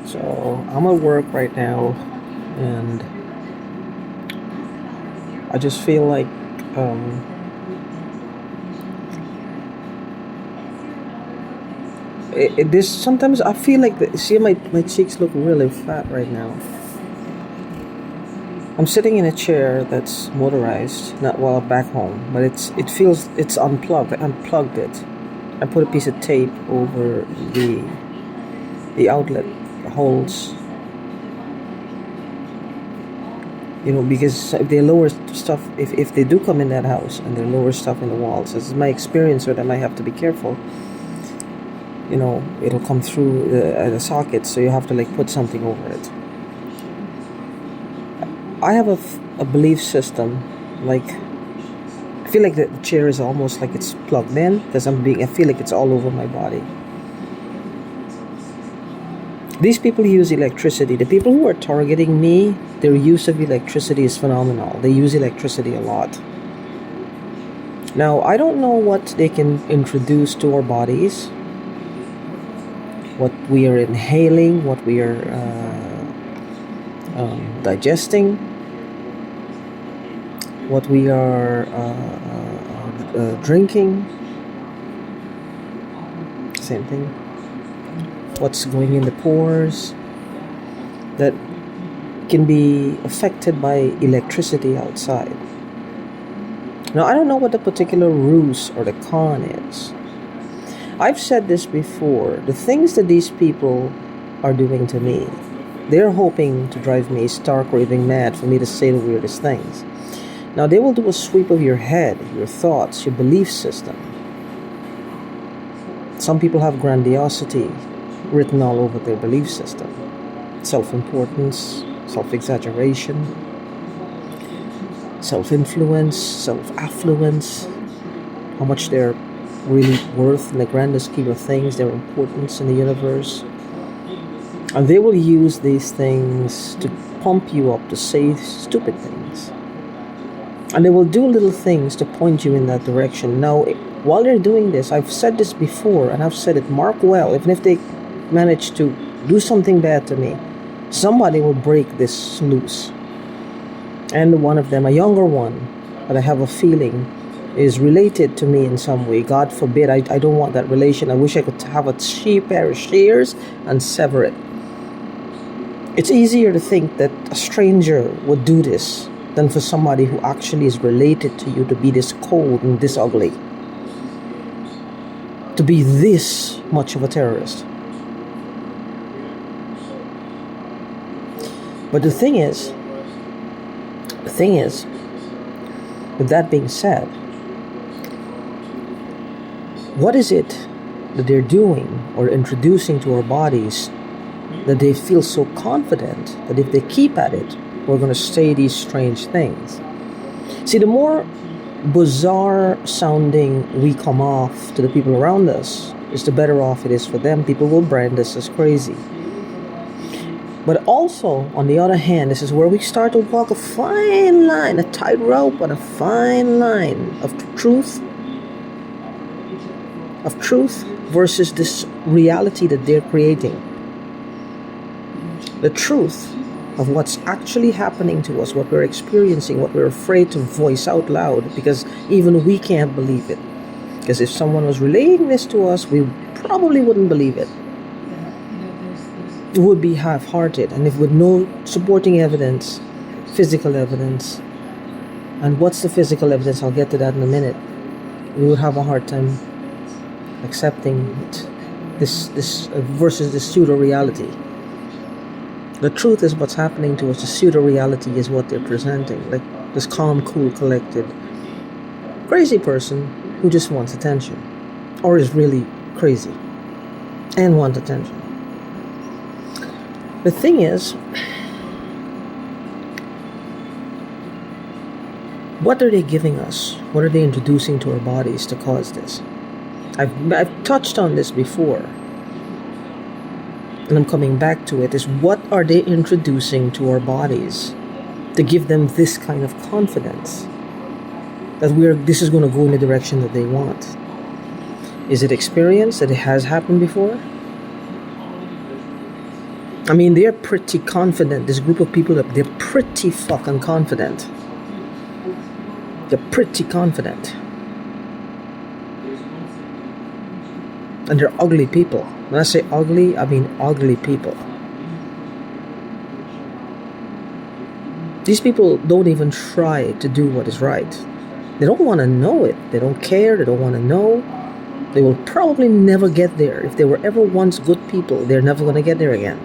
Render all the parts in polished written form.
So I'm at work right now, and I just feel like um, this. Sometimes I feel like see my cheeks look really fat right now. I'm sitting in a chair that's motorized, not while I'm back home, but it feels it's unplugged. I unplugged it. I put a piece of tape over the outlet holes, because if they lower stuff, if they do come in that house and they lower stuff in the walls, this is my experience with them. I have to be careful. It'll come through the socket, so you have to like put something over it. I have a belief system, like I feel like the chair is almost like it's plugged in because I feel like it's all over my body. These people use electricity. The people who are targeting me, their use of electricity is phenomenal. They use electricity a lot. Now, I don't know what they can introduce to our bodies, what we are inhaling, what we are digesting, what we are drinking. Same thing. What's going in the pores that can be affected by electricity outside. Now, I don't know what the particular ruse or the con is. I've said this before. The things that these people are doing to me, they're hoping to drive me stark or even mad for me to say the weirdest things. Now, they will do a sweep of your head, your thoughts, your belief system. Some people have grandiosity written all over their belief system. Self-importance, self-exaggeration, self-influence, self-affluence, how much they're really worth in the grandest scheme of things, their importance in the universe. And they will use these things to pump you up to say stupid things. And they will do little things to point you in that direction. Now, while they're doing this, I've said this before, and I've said it, mark well, even if they manage to do something bad to me, somebody will break this loose. And one of them, a younger one, but I have a feeling is related to me in some way. God forbid, I don't want that relation. I wish I could have a pair of shears and sever it. It's easier to think that a stranger would do this than for somebody who actually is related to you to be this cold and this ugly, to be this much of a terrorist. But the thing is, with that being said, what is it that they're doing or introducing to our bodies that they feel so confident that if they keep at it, we're going to say these strange things? See, the more bizarre sounding we come off to the people around us, is the better off it is for them. People will brand us as crazy. But also, on the other hand, this is where we start to walk a fine line, a tightrope on a fine line of truth versus this reality that they're creating. The truth of what's actually happening to us, what we're experiencing, what we're afraid to voice out loud, because even we can't believe it. Because if someone was relaying this to us, we probably wouldn't believe it. It would be half-hearted, and if with no supporting evidence, physical evidence. And what's the physical evidence? I'll get to that in a minute. We would have a hard time accepting it, this versus the pseudo-reality. The truth is what's happening to us. The pseudo-reality is what they're presenting, like this calm, cool, collected, crazy person who just wants attention, or is really crazy and wants attention. The thing is, what are they giving us? What are they introducing to our bodies to cause this? I've touched on this before, and I'm coming back to it, is what are they introducing to our bodies to give them this kind of confidence that this is going to go in the direction that they want? Is it experience that it has happened before? I mean, they're pretty confident. This group of people, they're pretty fucking confident. They're pretty confident. And they're ugly people. When I say ugly, I mean ugly people. These people don't even try to do what is right. They don't want to know it. They don't care. They don't want to know. They will probably never get there. If they were ever once good people, they're never going to get there again.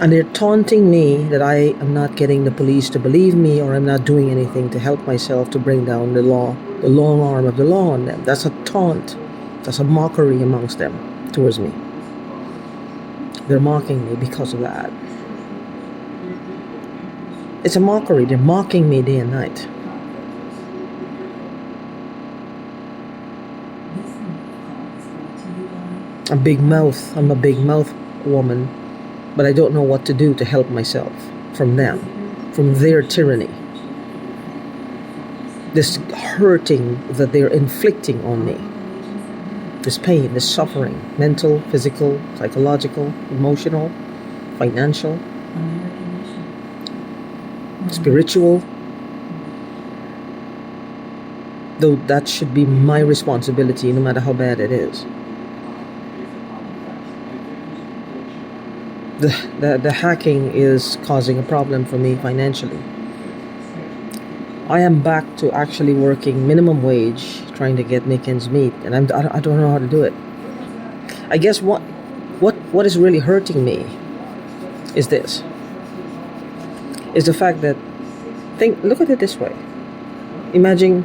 And they're taunting me that I am not getting the police to believe me, or I'm not doing anything to help myself to bring down the law, the long arm of the law on them. That's a taunt. That's a mockery amongst them towards me. They're mocking me because of that. It's a mockery. They're mocking me day and night. I'm a big mouth woman, but I don't know what to do to help myself from them, from their tyranny. This hurting that they're inflicting on me. This pain, this suffering, mental, physical, psychological, emotional, financial, spiritual. Though that should be my responsibility no matter how bad it is. The hacking is causing a problem for me financially. I am back to actually working minimum wage, trying to make ends meet, and I don't know how to do it. I guess what is really hurting me is this. Is the fact that look at it this way. Imagine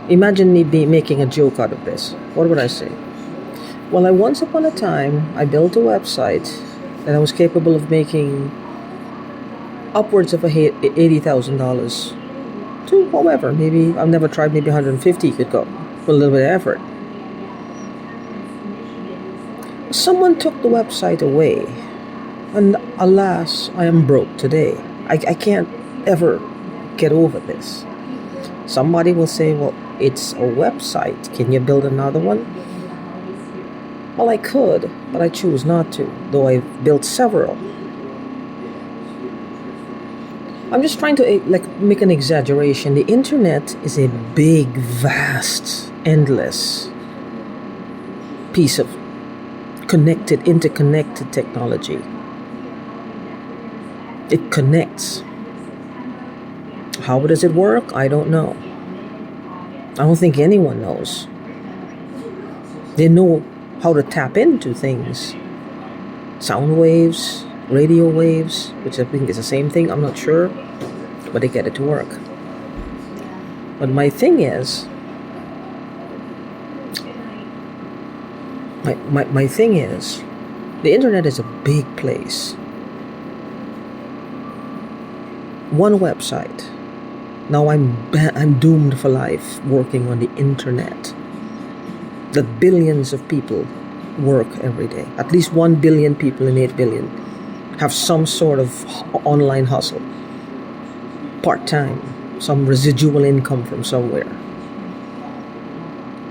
me making a joke out of this. What would I say? Well, once upon a time I built a website that I was capable of making upwards of $80,000 to however, maybe I've never tried, maybe 150 could go with a little bit of effort. Someone took the website away, and alas, I am broke today. I can't ever get over this. Somebody will say, well, it's a website. Can you build another one? Well, I could, but I choose not to, though I've built several. I'm just trying to make an exaggeration. The internet is a big, vast, endless piece of interconnected technology. It connects. How does it work? I don't know. I don't think anyone knows. They know how to tap into things. Sound waves, radio waves, which I think is the same thing, I'm not sure, but they get it to work. But my thing is, my thing is, the internet is a big place. One website. Now I'm doomed for life working on the internet. That billions of people work every day. At least 1 billion people in 8 billion have some sort of online hustle, part-time, some residual income from somewhere.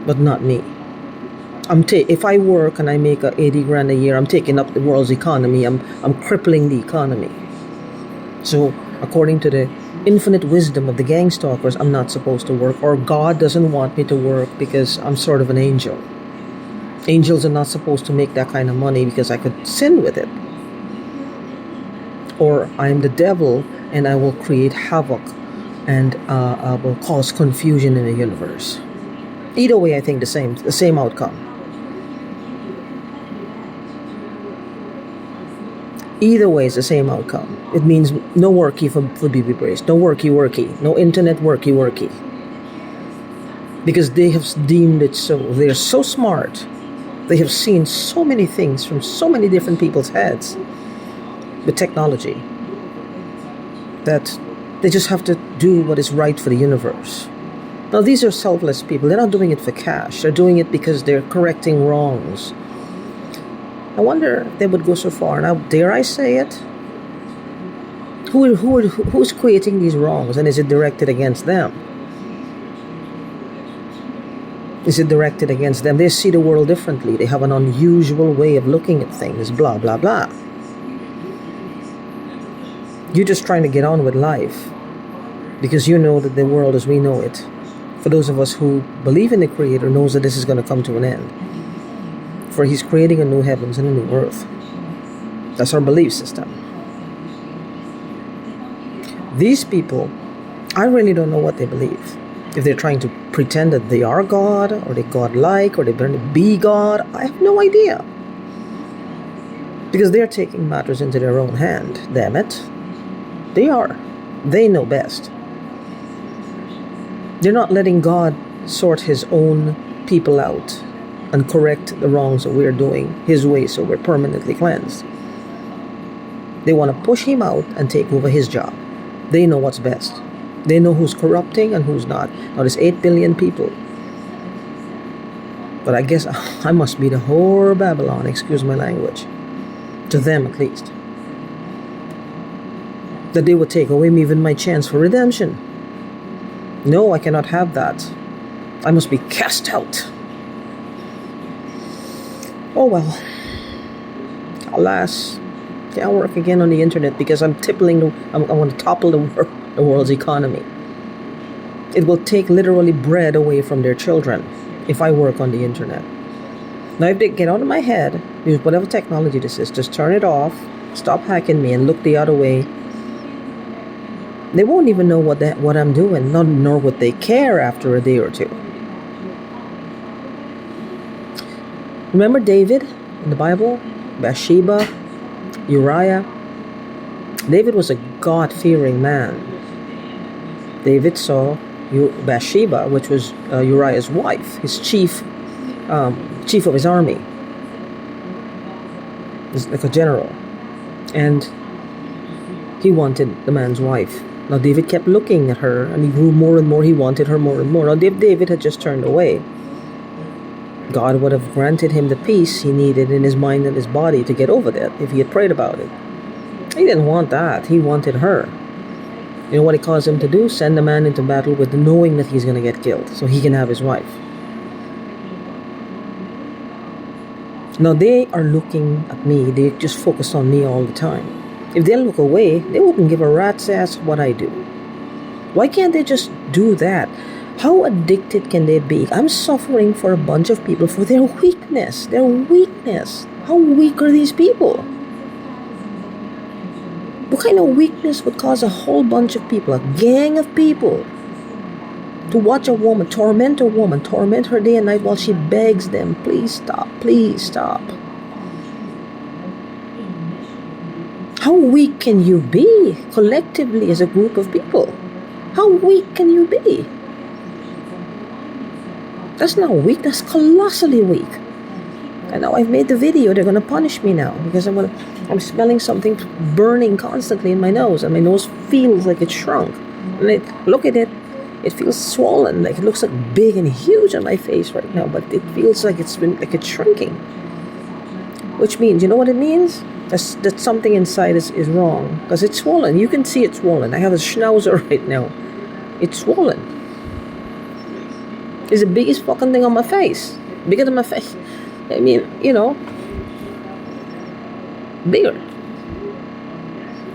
But not me. If I work and I make 80 grand a year, I'm taking up the world's economy. I'm crippling the economy. So according to the infinite wisdom of the gang stalkers, I'm not supposed to work, or God doesn't want me to work because I'm sort of an angel. Angels are not supposed to make that kind of money because I could sin with it. Or I'm the devil and I will create havoc and I will cause confusion in the universe. Either way, I think the same outcome. Either way is the same outcome. It means no worky for BB Brace. No worky. No internet worky. Because they have deemed it so. They're so smart. They have seen so many things from so many different people's heads with technology that they just have to do what is right for the universe. Now, these are selfless people. They're not doing it for cash. They're doing it because they're correcting wrongs. I wonder if they would go so far. Now, dare I say it? Who's creating these wrongs, and is it directed against them? Is it directed against them? They see the world differently. They have an unusual way of looking at things, blah, blah, blah. You're just trying to get on with life because you know that the world as we know it, for those of us who believe in the Creator, knows that this is going to come to an end. For He's creating a new heavens and a new earth. That's our belief system. These people, I really don't know what they believe. If they're trying to pretend that they are God, or they're God-like, or they're going to be God, I have no idea. Because they're taking matters into their own hand, damn it. They are. They know best. They're not letting God sort His own people out and correct the wrongs that we're doing His way so we're permanently cleansed. They want to push Him out and take over His job. They know what's best. They know who's corrupting and who's not. Now there's 8 billion people. But I guess I must be the whore Babylon, excuse my language. To them at least. That they would take away even my chance for redemption. No, I cannot have that. I must be cast out. Oh well. Alas, can't work again on the internet because I want to topple the world's economy. It will take literally bread away from their children if I work on the internet. Now if they get out of my head, use whatever technology this is, just turn it off, stop hacking me and look the other way. They won't even know what I'm doing, nor would they care after a day or two. Remember David in the Bible? Bathsheba, Uriah. David was a God-fearing man. David saw Bathsheba, which was Uriah's wife, his chief of his army, like a general, and he wanted the man's wife. Now David kept looking at her, and he grew more and more. He wanted her more and more. Now if David had just turned away, God would have granted him the peace he needed in his mind and his body to get over that if he had prayed about it. He didn't want that. He wanted her. You know what it caused him to do? Send a man into battle with the knowing that he's going to get killed so he can have his wife. Now they are looking at me. They just focus on me all the time. If they look away, they wouldn't give a rat's ass what I do. Why can't they just do that? How addicted can they be? I'm suffering for a bunch of people for their weakness. Their weakness. How weak are these people? What kind of weakness would cause a whole bunch of people, a gang of people, to watch a woman, torment her day and night while she begs them, please stop, please stop? How weak can you be collectively as a group of people? How weak can you be? That's not weak, that's colossally weak. And now I've made the video, they're going to punish me now because I'm smelling something burning constantly in my nose, and my nose feels like it shrunk. And look at it, it feels swollen, like it looks like big and huge on my face right now, but it feels like it's shrinking. Which means, you know what it means? That something inside is wrong, because it's swollen. You can see it's swollen. I have a schnauzer right now. It's swollen. It's the biggest fucking thing on my face. Bigger than my face. I mean, you know, bigger.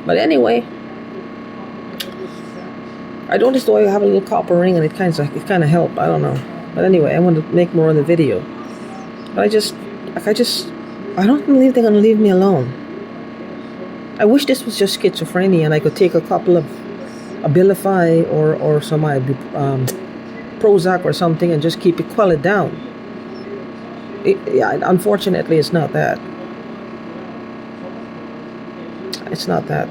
But anyway, I noticed though I have a little copper ring, and it kind of helped. I don't know. But anyway, I want to make more on the video. But I don't believe they're gonna leave me alone. I wish this was just schizophrenia, and I could take a couple of Abilify or some Prozac or something and just quell it down. Unfortunately, it's not that. It's not that.